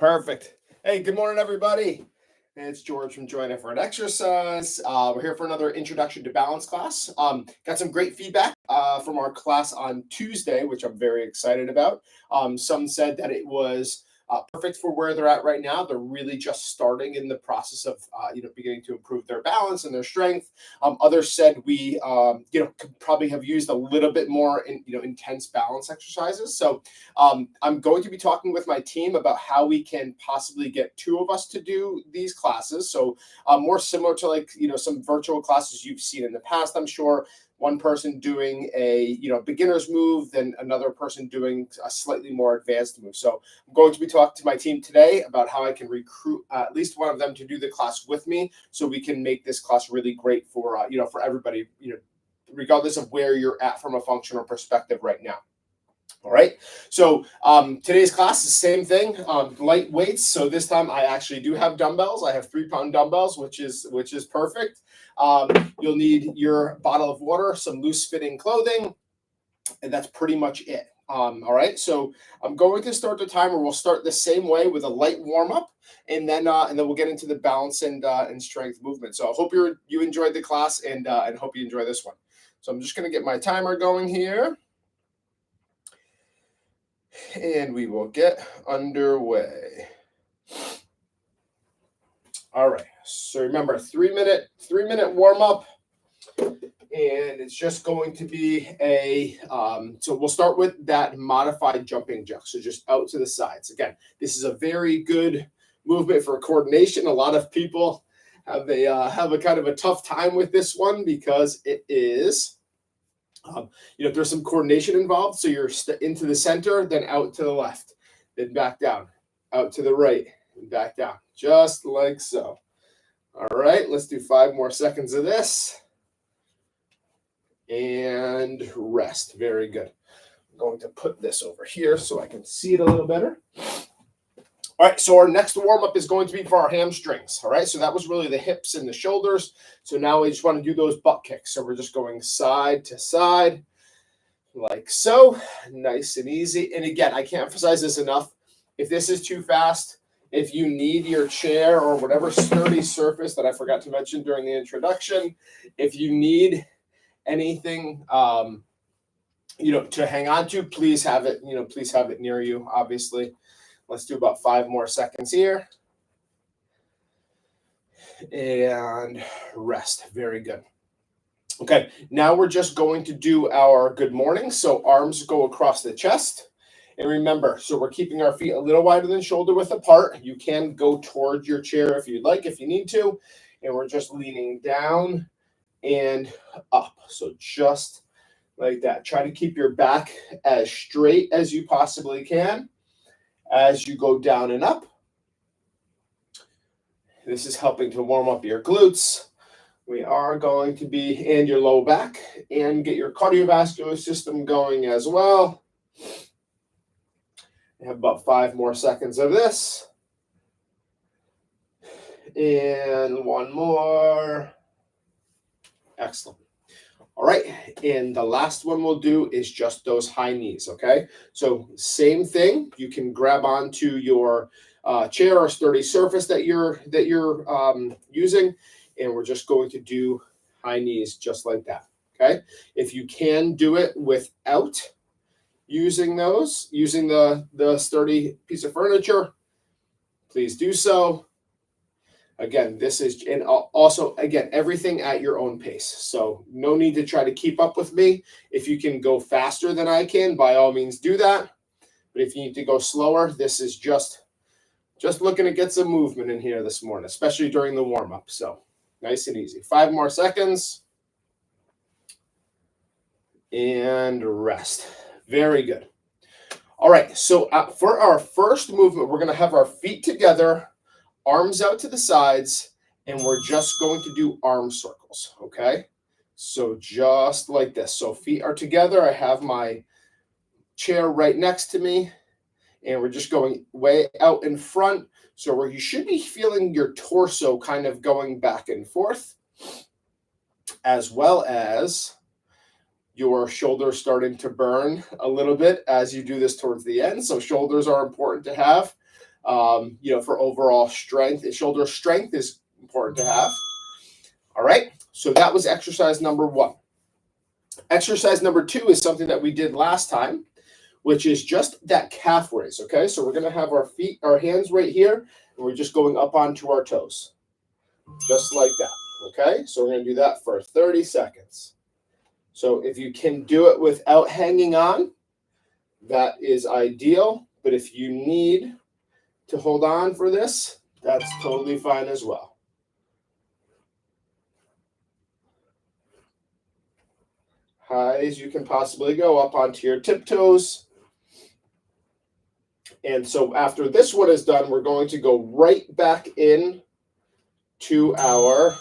Perfect. Hey, good morning, everybody. It's George from Join Effort Exercise. We're here for another Introduction to Balance class. Got some great feedback from our class on Tuesday, which I'm very excited about. Some said that it was perfect for where they're at right now. They're really just starting in the process of beginning to improve their balance and their strength. Others said we could probably have used a little bit more intense balance exercises. So I'm going to be talking with my team about how we can possibly get two of us to do these classes. So more similar to some virtual classes you've seen in the past, I'm sure. One person doing a beginner's move, then another person doing a slightly more advanced move. So I'm going to be talking to my team today about how I can recruit at least one of them to do the class with me, so we can make this class really great for for everybody, regardless of where you're at from a functional perspective right now. All right, so today's class is the same thing, light weights. So this time I actually do have dumbbells. I have 3-pound dumbbells, which is perfect. You'll need your bottle of water, some loose fitting clothing, and that's pretty much it. All right, so I'm going to start the timer. We'll start the same way with a light warm up, and then we'll get into the balance and strength movement. So I hope you enjoyed the class and hope you enjoy this one. So I'm just going to get my timer going here. And we will get underway. All right. So remember, 3-minute warm up, and it's just going to be so we'll start with that modified jumping jack. So just out to the sides. Again, this is a very good movement for coordination. A lot of people have a kind of a tough time with this one because it is. There's some coordination involved. So you're into the center, then out to the left, then back down, out to the right, and back down, just like so. All right, let's do 5 more seconds of this. And rest. Very good. I'm going to put this over here so I can see it a little better. All right, so our next warm-up is going to be for our hamstrings. All right, so that was really the hips and the shoulders. So now we just want to do those butt kicks. So we're just going side to side, like so. Nice and easy. And again, I can't emphasize this enough. If this is too fast, if you need your chair or whatever sturdy surface that I forgot to mention during the introduction, if you need anything to hang on to, please have it near you, obviously. Let's do about 5 more seconds here. And rest. Very good. Okay, now we're just going to do our good morning. So arms go across the chest. And remember, so we're keeping our feet a little wider than shoulder width apart. You can go towards your chair if you'd like, if you need to. And we're just leaning down and up. So just like that. Try to keep your back as straight as you possibly can as you go down and up. This is helping to warm up your glutes. We are going to be in your low back and get your cardiovascular system going as well. We have about 5 more seconds of this. And 1 more. Excellent. All right, and the last one we'll do is just those high knees, okay? So same thing, you can grab onto your chair or sturdy surface that you're using, and we're just going to do high knees just like that, okay? If you can do it without using the sturdy piece of furniture, please do so. Again, this is, and also, again, everything at your own pace. So no need to try to keep up with me. If you can go faster than I can, by all means do that. But if you need to go slower, this is just looking to get some movement in here this morning, especially during the warm-up. So nice and easy. 5 more seconds. And rest. Very good. All right, so for our first movement, we're going to have our feet together, arms out to the sides, and we're just going to do arm circles, okay? So just like this. So feet are together. I have my chair right next to me, and we're just going way out in front. So you should be feeling your torso kind of going back and forth, as well as your shoulders starting to burn a little bit as you do this towards the end. So shoulders are important to have. for overall strength. Shoulder strength is important to have. All right, so that was exercise number 1. Exercise number 2 is something that we did last time, which is just that calf raise. Okay, so we're going to have our hands right here, and we're just going up onto our toes, just like that. Okay, so we're going to do that for 30 seconds. So if you can do it without hanging on, that is ideal. But if you need to hold on for this, that's totally fine as well. High as you can possibly go, up onto your tiptoes. And so after this one is done, we're going to go right back in to our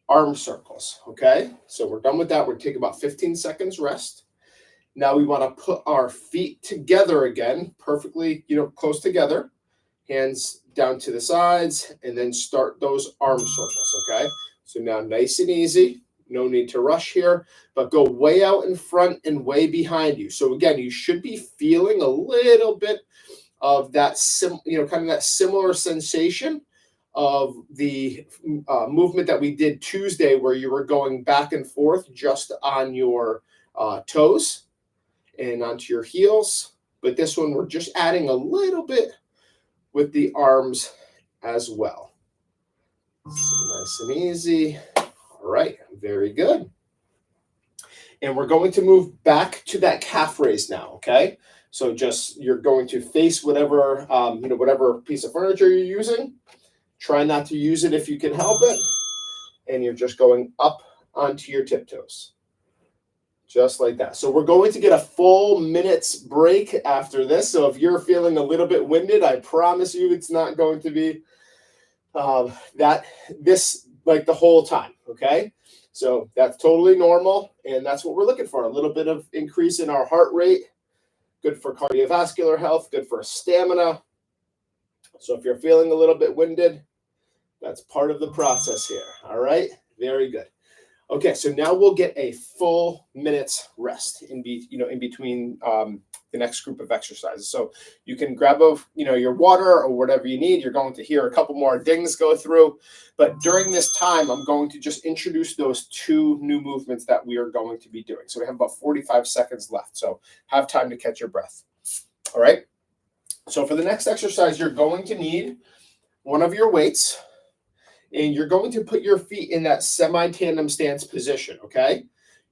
arm circles. Okay, so we're done with that. We're taking about 15 seconds rest. Now we want to put our feet together again, perfectly, close together, hands down to the sides, and then start those arm circles. Okay, so now nice and easy. No need to rush here, but go way out in front and way behind you. So again, you should be feeling a little bit of that, kind of that similar sensation of the movement that we did Tuesday, where you were going back and forth just on your toes and onto your heels. But this one, we're just adding a little bit with the arms as well. So nice and easy. All right, very good. And we're going to move back to that calf raise now, okay? So just, you're going to face whatever, whatever piece of furniture you're using. Try not to use it if you can help it. And you're just going up onto your tiptoes. Just like that. So we're going to get a full minute's break after this. So if you're feeling a little bit winded, I promise you it's not going to be like the whole time, okay? So that's totally normal, and that's what we're looking for, a little bit of increase in our heart rate, good for cardiovascular health, good for stamina. So if you're feeling a little bit winded, that's part of the process here, all right? Very good. Okay, so now we'll get a full minute's rest in between the next group of exercises. So you can grab your water or whatever you need. You're going to hear a couple more dings go through, but during this time, I'm going to just introduce those 2 new movements that we are going to be doing. So we have about 45 seconds left, so have time to catch your breath. All right. So for the next exercise, you're going to need one of your weights. And you're going to put your feet in that semi-tandem stance position, okay?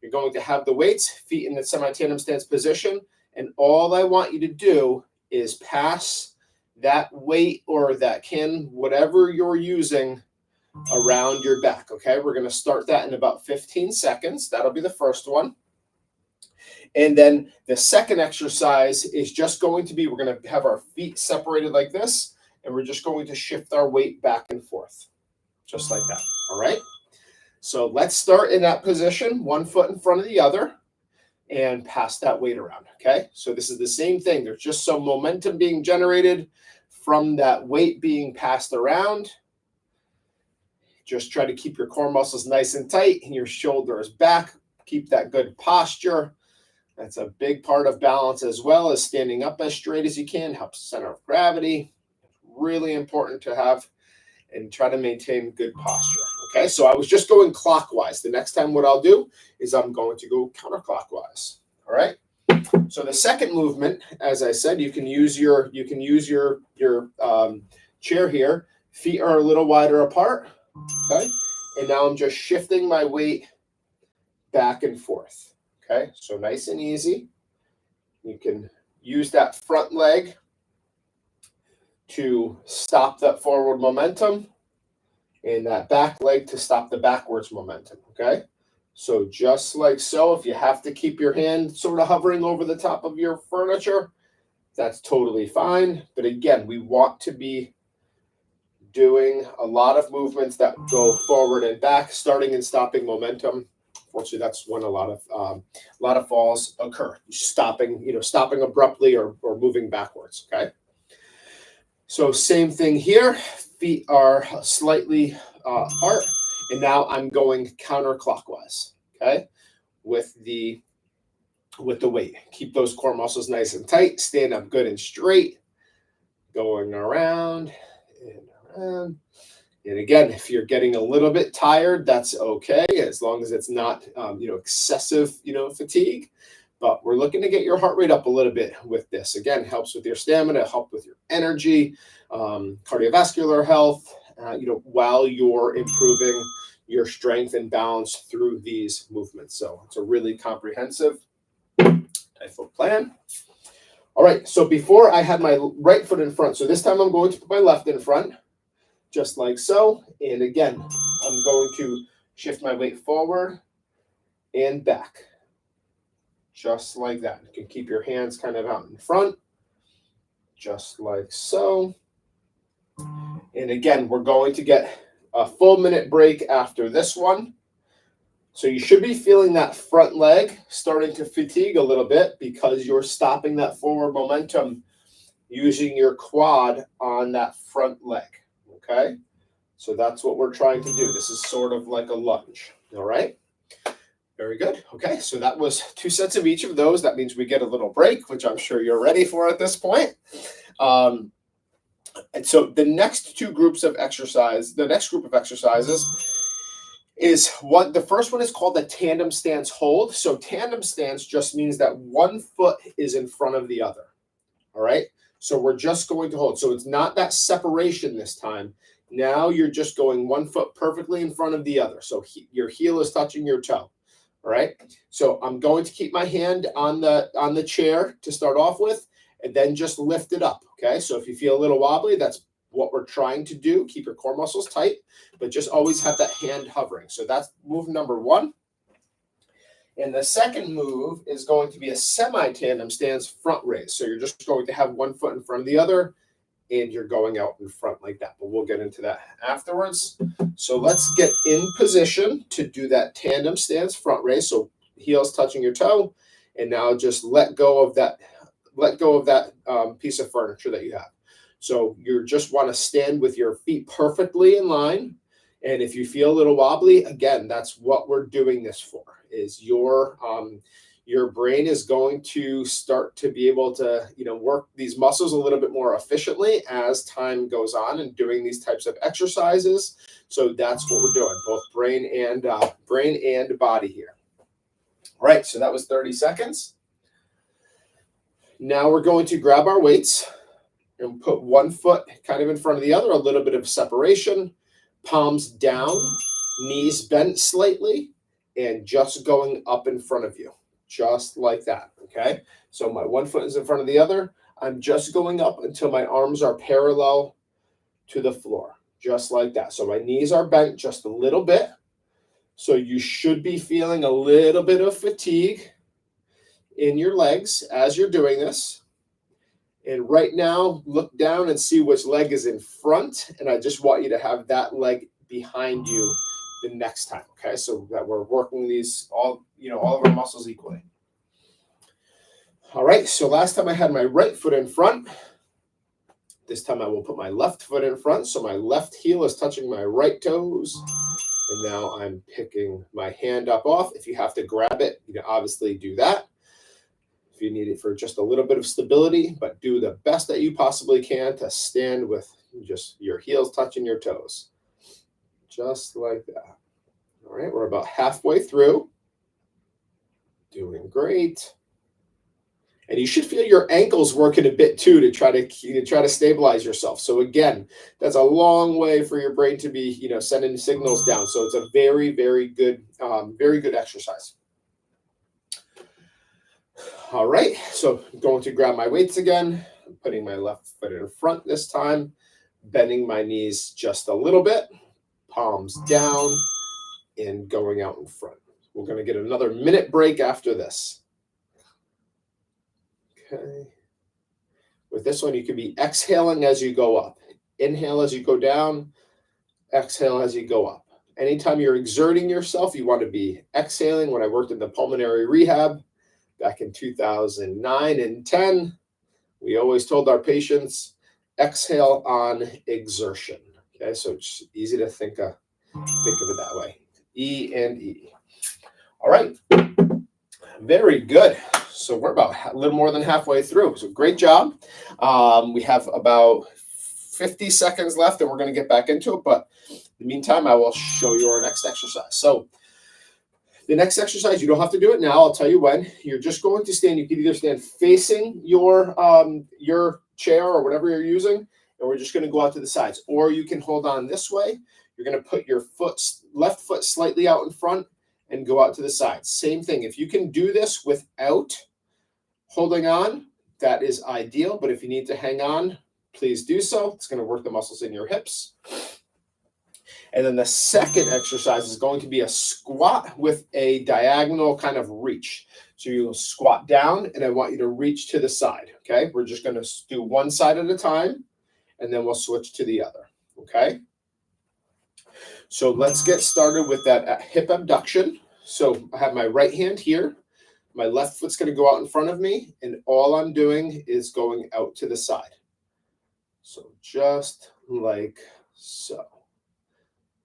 You're going to have the weights, feet in the semi-tandem stance position, and all I want you to do is pass that weight or that whatever you're using, around your back, okay? We're going to start that in about 15 seconds. That'll be the first one. And then the second exercise is just going to be, we're going to have our feet separated like this, and we're just going to shift our weight back and forth. Just like that, all right? So let's start in that position, one foot in front of the other, and pass that weight around, okay? So this is the same thing. There's just some momentum being generated from that weight being passed around. Just try to keep your core muscles nice and tight and your shoulders back. Keep that good posture. That's a big part of balance, as well as standing up as straight as you can. Helps center of gravity. Really important to have, and try to maintain good posture. Okay, so I was just going clockwise. The next time what I'll do is I'm going to go counterclockwise. All right. So the second movement, as I said, you can use your chair here. Feet are a little wider apart. Okay, and now I'm just shifting my weight back and forth. Okay, so nice and easy. You can use that front leg to stop that forward momentum, and that back leg to stop the backwards momentum, okay? So just like so, if you have to keep your hand sort of hovering over the top of your furniture, that's totally fine. But again, we want to be doing a lot of movements that go forward and back, starting and stopping momentum. Fortunately, that's when a lot of falls occur. Stopping abruptly or moving backwards, okay? So same thing here. Feet are slightly apart, and now I'm going counterclockwise, okay? With the weight. Keep those core muscles nice and tight. Stand up good and straight. Going around and around. And again, if you're getting a little bit tired, that's okay, as long as it's not, excessive, fatigue. But we're looking to get your heart rate up a little bit with this. Again, helps with your stamina, help with your energy, cardiovascular health, while you're improving your strength and balance through these movements. So it's a really comprehensive type of plan. All right, so before I had my right foot in front, so this time I'm going to put my left in front, just like so. And again, I'm going to shift my weight forward and back, just like that. You can keep your hands kind of out in front, just like so. And again, we're going to get a full minute break after this one. So you should be feeling that front leg starting to fatigue a little bit because you're stopping that forward momentum using your quad on that front leg, okay? So that's what we're trying to do. This is sort of like a lunge, all right? Very good. Okay, so that was 2 sets of each of those. That means we get a little break, which I'm sure you're ready for at this point. And so the next group of exercises is what the first one is called the tandem stance hold. So tandem stance just means that one foot is in front of the other. All right. So we're just going to hold. So it's not that separation this time. Now you're just going one foot perfectly in front of the other. So your heel is touching your toe. All right. So I'm going to keep my hand on the chair to start off with, and then just lift it up. Okay. So if you feel a little wobbly, that's what we're trying to do. Keep your core muscles tight, but just always have that hand hovering. So that's move number one. And the second move is going to be a semi-tandem stance front raise. So you're just going to have one foot in front of the other, and you're going out in front like that. But we'll get into that afterwards. So let's get in position to do that tandem stance front raise. So heels touching your toe, and now just let go of that piece of furniture that you have. So you just want to stand with your feet perfectly in line. And if you feel a little wobbly, again, that's what we're doing this for, is your brain is going to start to be able to, work these muscles a little bit more efficiently as time goes on and doing these types of exercises. So that's what we're doing, both brain and body here. All right, so that was 30 seconds. Now we're going to grab our weights and put one foot kind of in front of the other, a little bit of separation, palms down, knees bent slightly, and just going up in front of you, just like that, okay? So my one foot is in front of the other. I'm just going up until my arms are parallel to the floor, just like that. So my knees are bent just a little bit. So you should be feeling a little bit of fatigue in your legs as you're doing this. And right now, look down and see which leg is in front. And I just want you to have that leg behind you the next time, okay? So that we're working these all of our muscles equally. All right, so last time I had my right foot in front. This time I will put my left foot in front. So my left heel is touching my right toes. And now I'm picking my hand up off. If you have to grab it, you can obviously do that. If you need it for just a little bit of stability, but do the best that you possibly can to stand with just your heels touching your toes. Just like that. All right, we're about halfway through. Doing great. And you should feel your ankles working a bit too to try to stabilize yourself. So again, that's a long way for your brain to be, sending signals down. So it's a very, very good exercise. All right, so I'm going to grab my weights again. I'm putting my left foot in front this time, bending my knees just a little bit, palms down, and going out in front. We're going to get another minute break after this. Okay. With this one, you can be exhaling as you go up. Inhale as you go down, exhale as you go up. Anytime you're exerting yourself, you want to be exhaling. When I worked in the pulmonary rehab back in 2009 and 10, we always told our patients, exhale on exertion. Okay, so it's easy to think of it that way. E and E. All right. Very good. So we're about a little more than halfway through. So great job. We have about 50 seconds left and we're going to get back into it. But in the meantime, I will show you our next exercise. So the next exercise, you don't have to do it now. I'll tell you when. You're just going to stand. You can either stand facing your chair or whatever you're using, and we're just going to go out to the sides. Or you can hold on this way. You're going to put your left foot slightly out in front and go out to the sides. Same thing. If you can do this without holding on, that is ideal. But if you need to hang on, please do so. It's going to work the muscles in your hips. And then the second exercise is going to be a squat with a diagonal kind of reach. So you'll squat down and I want you to reach to the side. Okay. We're just going to do one side at a time and then we'll switch to the other. Okay. So let's get started with that hip abduction. So I have my right hand here. My left foot's going to go out in front of me and all I'm doing is going out to the side. So just like so.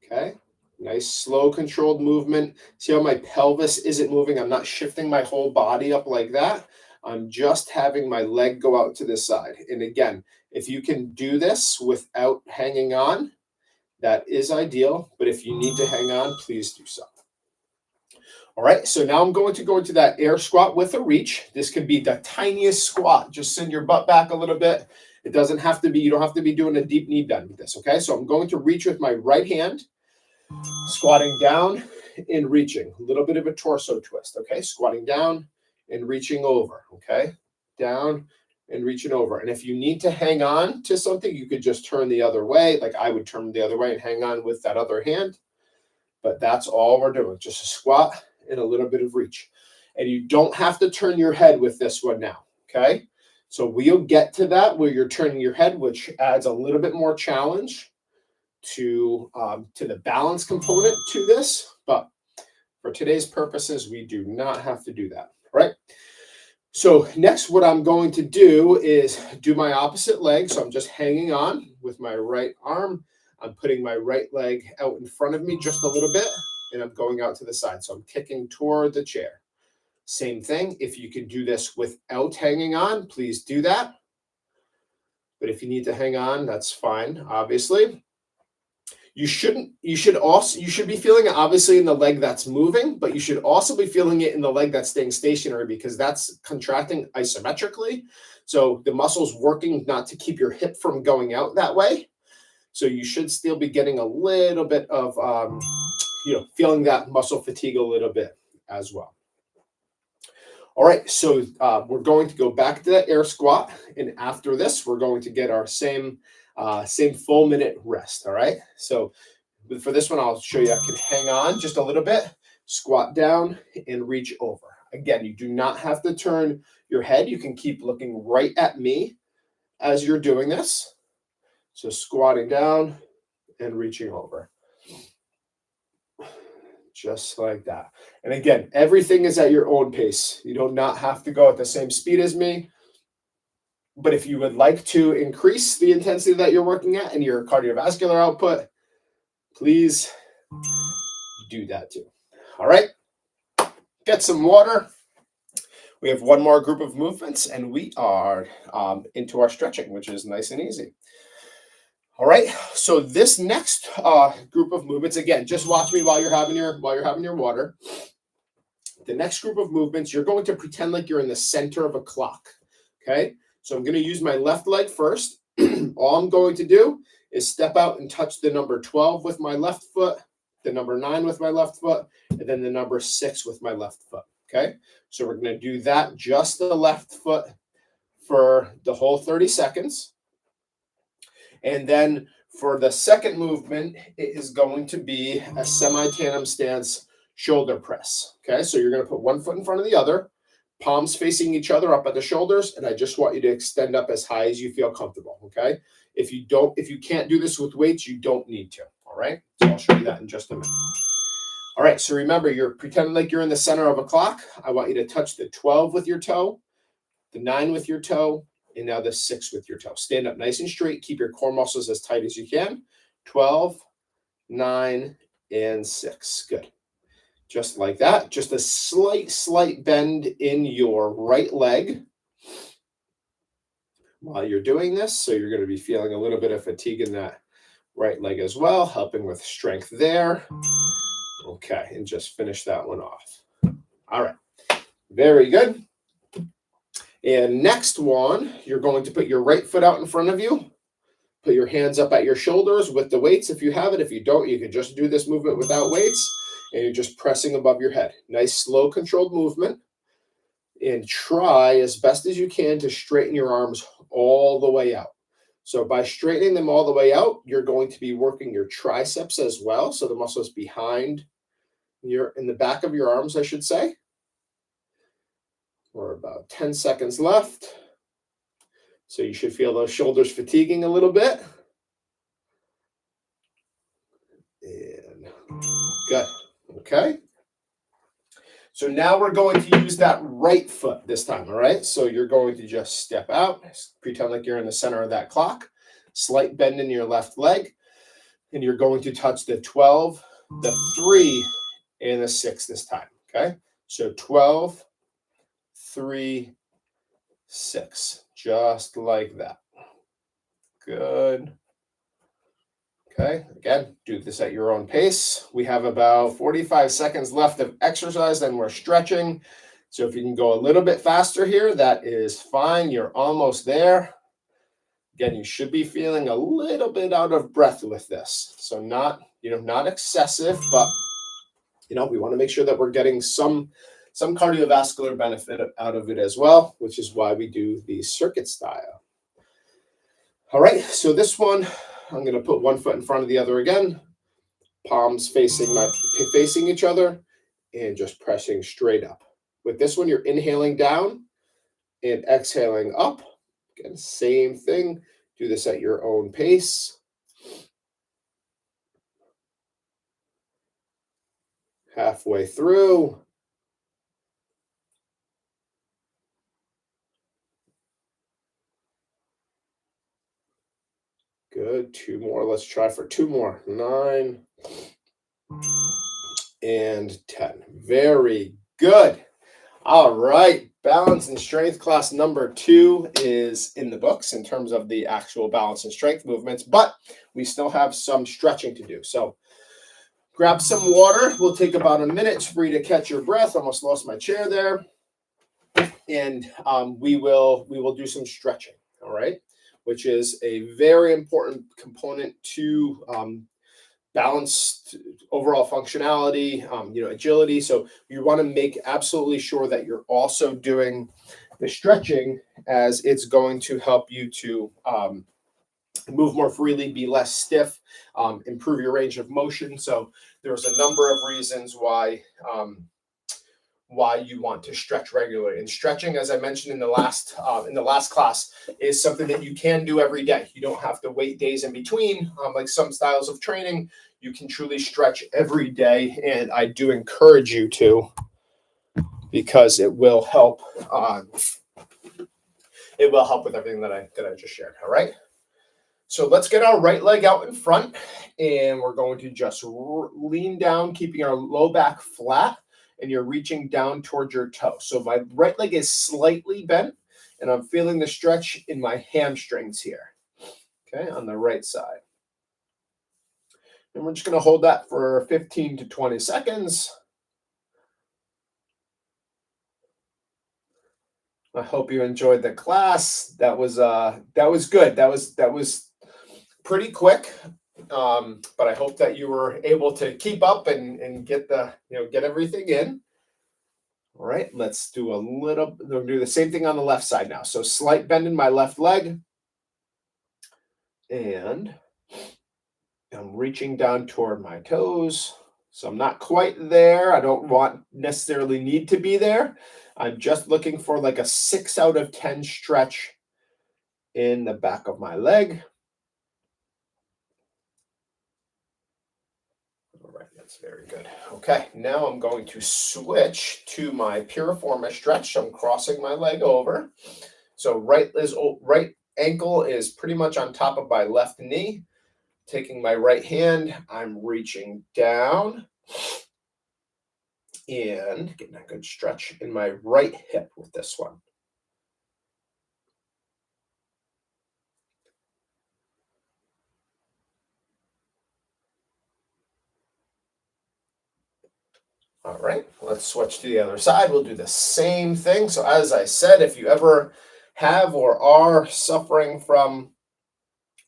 Okay, nice slow controlled movement. See how my pelvis isn't moving? I'm not shifting my whole body up like that. I'm just having my leg go out to the side. And again, if you can do this without hanging on, that is ideal. But if you need to hang on, please do so. All right, so now I'm going to go into that air squat with a reach. This could be the tiniest squat. Just send your butt back a little bit. It doesn't have to be, you don't have to be doing a deep knee bend with this, okay? So I'm going to reach with my right hand, squatting down and reaching. A little bit of a torso twist, okay? Squatting down and reaching over, okay? Down and reaching over. And if you need to hang on to something, you could just turn the other way. Like I would turn the other way and hang on with that other hand. But that's all we're doing, just a squat and a little bit of reach. And you don't have to turn your head with this one now, okay? So we'll get to that where you're turning your head, which adds a little bit more challenge to the balance component to this. But for today's purposes, we do not have to do that, right? So next, what I'm going to do is do my opposite leg. So I'm just hanging on with my right arm. I'm putting my right leg out in front of me just a little bit, and I'm going out to the side. So I'm kicking toward the chair. Same thing. If you can do this without hanging on, please do that. But if you need to hang on, that's fine, obviously. You should be feeling it obviously in the leg that's moving, but you should also be feeling it in the leg that's staying stationary because that's contracting isometrically. So the muscle's working not to keep your hip from going out that way. So you should still be getting a little bit of, feeling that muscle fatigue a little bit as well. All right, so we're going to go back to that air squat. And after this, we're going to get our same full minute rest, all right? So for this one, I'll show you I can hang on just a little bit, squat down, and reach over. Again, you do not have to turn your head. You can keep looking right at me as you're doing this. So squatting down and reaching over. Just like that. And again, everything is at your own pace. You do not have to go at the same speed as me. But if you would like to increase the intensity that you're working at and your cardiovascular output, please do that too. All right, get some water. We have one more group of movements and we are into our stretching, which is nice and easy. All right, so this next group of movements, again, just watch me while you're having your water. The next group of movements, you're going to pretend like you're in the center of a clock, okay? So I'm going to use my left leg first. All I'm going to do is step out and touch the number 12 with my left foot, the number 9 with my left foot, and then the number 6 with my left foot, okay? So we're going to do that, just the left foot for the whole 30 seconds. And then for the second movement, it is going to be a semi-tandem stance shoulder press. Okay, so you're going to put one foot in front of the other, palms facing each other up at the shoulders, and I just want you to extend up as high as you feel comfortable. Okay, if you can't do this with weights, you don't need to. All right, so I'll show you that in just a minute. All right, so remember, you're pretending like you're in the center of a clock. I want you to touch the 12 with your toe, the 9 with your toe, and now the 6 with your toe. Stand up nice and straight. Keep your core muscles as tight as you can. 12, 9, and 6. Good. Just like that. Just a slight bend in your right leg while you're doing this. So you're going to be feeling a little bit of fatigue in that right leg as well, helping with strength there. Okay, and just finish that one off. All right, very good. And next one, you're going to put your right foot out in front of you. Put your hands up at your shoulders with the weights if you have it. If you don't, you can just do this movement without weights. And you're just pressing above your head. Nice, slow, controlled movement. And try as best as you can to straighten your arms all the way out. So by straightening them all the way out, you're going to be working your triceps as well. So the muscles behind in the back of your arms, I should say. We're about 10 seconds left. So you should feel those shoulders fatiguing a little bit. And good. Okay. So now we're going to use that right foot this time, all right? So you're going to just step out, pretend like you're in the center of that clock, slight bend in your left leg, and you're going to touch the 12, the 3, and the 6 this time, okay? So 12, 3, 6, just like that. Good. Okay, again, do this at your own pace. We have about 45 seconds left of exercise, then we're stretching. So if you can go a little bit faster here, that is fine. You're almost there. Again, you should be feeling a little bit out of breath with this. So not excessive, but we want to make sure that we're getting some cardiovascular benefit out of it as well, which is why we do the circuit style. All right, so this one, I'm going to put one foot in front of the other again, palms facing each other, and just pressing straight up. With this one, you're inhaling down and exhaling up. Again, same thing. Do this at your own pace. Halfway through. Good. 2 more. Let's try for 2 more. 9 and 10. Very good. All right. Balance and strength class number 2 is in the books in terms of the actual balance and strength movements, but we still have some stretching to do. So grab some water. We'll take about a minute for you to catch your breath. Almost lost my chair there. And we will do some stretching. All right. Which is a very important component to balanced overall functionality, agility. So you want to make absolutely sure that you're also doing the stretching, as it's going to help you to move more freely, be less stiff, improve your range of motion. So there's a number of reasons why you want to stretch regularly. And stretching, as I mentioned in the last class, is something that you can do every day. You don't have to wait days in between, like some styles of training. You can truly stretch every day, and I do encourage you to, because it will help. It will help with everything that I just shared. All right. So let's get our right leg out in front, and we're going to just lean down, keeping our low back flat. And you're reaching down towards your toe. So my right leg is slightly bent, and I'm feeling the stretch in my hamstrings here, okay, on the right side. And we're just going to hold that for 15 to 20 seconds. I hope you enjoyed the class. That was good. That was pretty quick. But I hope that you were able to keep up and get everything in. All right, let's do we'll do the same thing on the left side now. So slight bend in my left leg. And I'm reaching down toward my toes. So I'm not quite there. I don't necessarily need to be there. I'm just looking for like a 6 out of 10 stretch in the back of my leg. All right, that's very good. Okay, now I'm going to switch to my piriformis stretch. I'm crossing my leg over. So right ankle is pretty much on top of my left knee. Taking my right hand, I'm reaching down. And getting a good stretch in my right hip with this one. All right, let's switch to the other side. We'll do the same thing. So as I said, if you ever have or are suffering from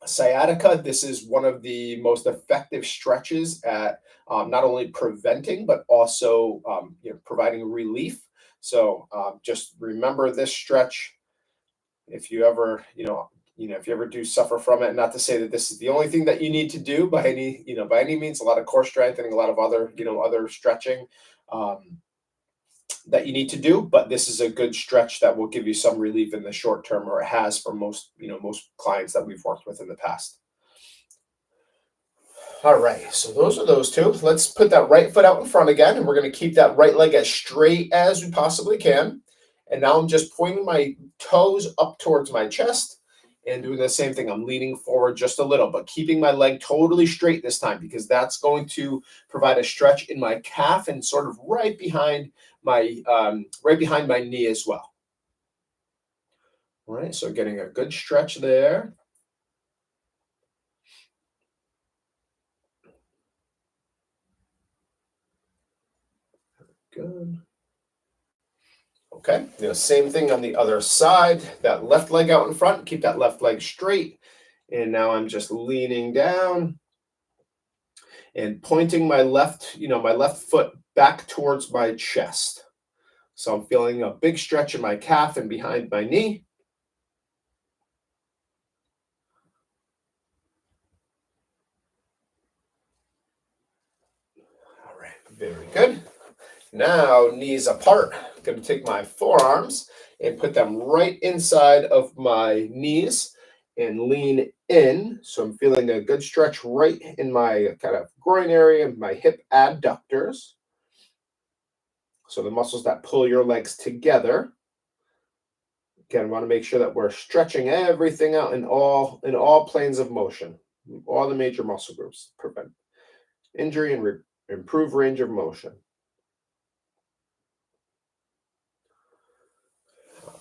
sciatica, this is one of the most effective stretches at not only preventing, but also providing relief. So just remember this stretch if you ever, if you ever do suffer from it. Not to say that this is the only thing that you need to do by any means. A lot of core strengthening, a lot of other, other stretching that you need to do, but this is a good stretch that will give you some relief in the short term, or it has for most, most clients that we've worked with in the past. All right, so those are those two. Let's put that right foot out in front again, and we're going to keep that right leg as straight as we possibly can. And now I'm just pointing my toes up towards my chest and doing the same thing. I'm leaning forward just a little, but keeping my leg totally straight this time, because that's going to provide a stretch in my calf and sort of right behind my knee as well. All right, so getting a good stretch there. Good. Okay, same thing on the other side. That left leg out in front, keep that left leg straight. And now I'm just leaning down and pointing my left foot back towards my chest. So I'm feeling a big stretch in my calf and behind my knee. All right, very good. Now, knees apart. I'm going to take my forearms and put them right inside of my knees and lean in. So I'm feeling a good stretch right in my kind of groin area, my hip adductors. So the muscles that pull your legs together. Again, I want to make sure that we're stretching everything out in all planes of motion, all the major muscle groups, prevent injury and improve range of motion.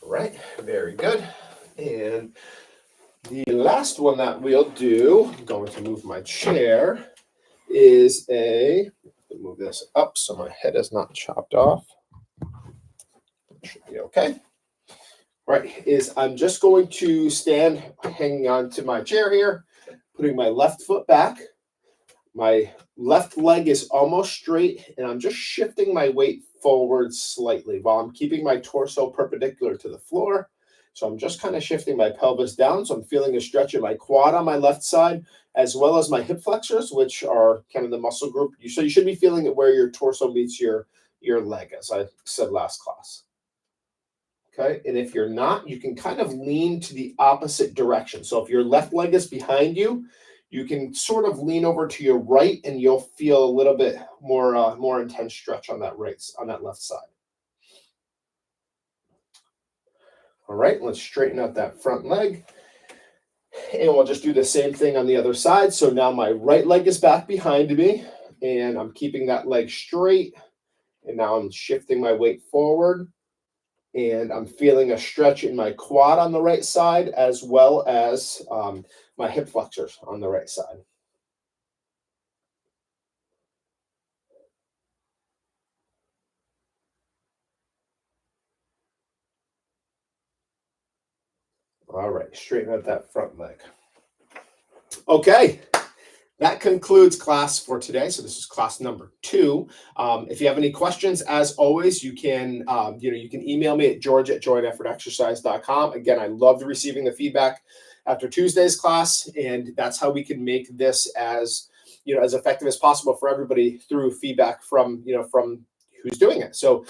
All right, very good. And the last one that we'll do, I'm going to move my chair, is move this up so my head is not chopped off. Should be okay. Right, is I'm just going to stand hanging on to my chair here, putting my left foot back. My left leg is almost straight, and I'm just shifting my weight forward slightly while I'm keeping my torso perpendicular to the floor. So I'm just kind of shifting my pelvis down. So I'm feeling a stretch in my quad on my left side, as well as my hip flexors, which are kind of the muscle group. So you should be feeling it where your torso meets your leg, as I said last class. Okay, and if you're not, you can kind of lean to the opposite direction. So if your left leg is behind you, you can sort of lean over to your right, and you'll feel a little bit more intense stretch on that left side. All right, let's straighten out that front leg. And we'll just do the same thing on the other side. So now my right leg is back behind me, and I'm keeping that leg straight. And now I'm shifting my weight forward. And I'm feeling a stretch in my quad on the right side, as well as my hip flexors on the right side. All right, straighten out that front leg. Okay, that concludes class for today. So this is class number 2. If you have any questions, as always, you can you can email me at george@jointeffortexercise.com. Again, I loved receiving the feedback after Tuesday's class, and that's how we can make this as as effective as possible for everybody through feedback from from who's doing it. So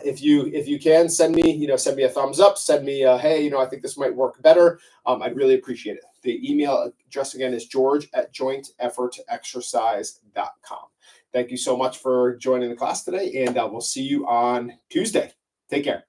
if you can send me a thumbs up, send me hey, I think this might work better. I'd really appreciate it. The email address again is george@jointeffortexercise.com. Thank you so much for joining the class today, and we'll see you on Tuesday. Take care.